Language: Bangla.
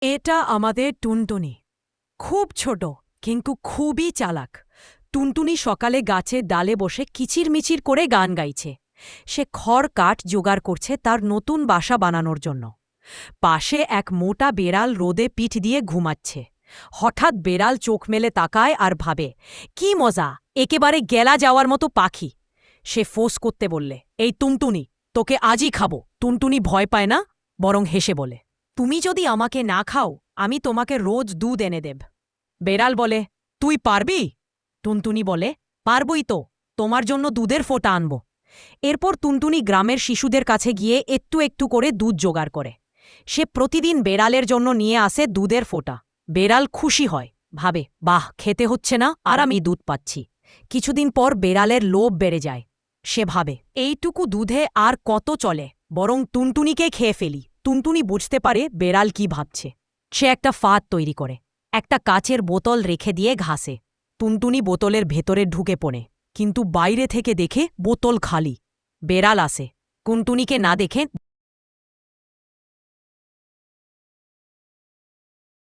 এটা আমাদের টুনটুনি। খুব ছোট, কিন্তু খুবই চালাক। টুনটুনি সকালে গাছের ডালে বসে কিচিরমিচির করে গান গাইছে। সে খড় কাঠ জোগাড় করছে তার নতুন বাসা বানানোর জন্য। পাশে এক মোটা বেড়াল রোদে পিঠ দিয়ে ঘুমাচ্ছে। হঠাৎ বেড়াল চোখ মেলে তাকায় আর ভাবে, কি মজা, একেবারে গেলা যাওয়ার মতো পাখি। সে ফোঁস করতে বললে, এই টুনটুনি, তোকে আজই খাবো। টুনটুনি ভয় পায় না, বরং হেসে বলে, তুমি যদি আমাকে না খাও, আমি তোমাকে রোজ দুধ এনে দেব। বেড়াল বলে, তুই পারবি? টুনটুনি বলে, পারবই তো, তোমার জন্য দুধের ফোঁটা আনব। এরপর টুনটুনি গ্রামের শিশুদের কাছে গিয়ে একটু একটু করে দুধ জোগাড় করে। সে প্রতিদিন বেড়ালের জন্য নিয়ে আসে দুধের ফোঁটা। বেড়াল খুশি হয়, ভাবে, বাহ, খেতে হচ্ছে না আর আমি দুধ পাচ্ছি। কিছুদিন পর বেড়ালের লোভ বেড়ে যায়। সে ভাবে, এইটুকু দুধে আর কত চলে, বরং টুনটুনিকে খেয়ে ফেলি। টুনটুনি বুঝতে পারে বেড়াল কি ভাবছে। সে একটা ফাঁদ তৈরি করে, একটা কাচের বোতল রেখে দিয়ে ঘাসে। টুনটুনি বোতলের ভেতরে ঢুকে পড়ে, কিন্তু বাইরে থেকে দেখে বোতল খালি। বেড়াল আসে, টুনটুনিকে না দেখে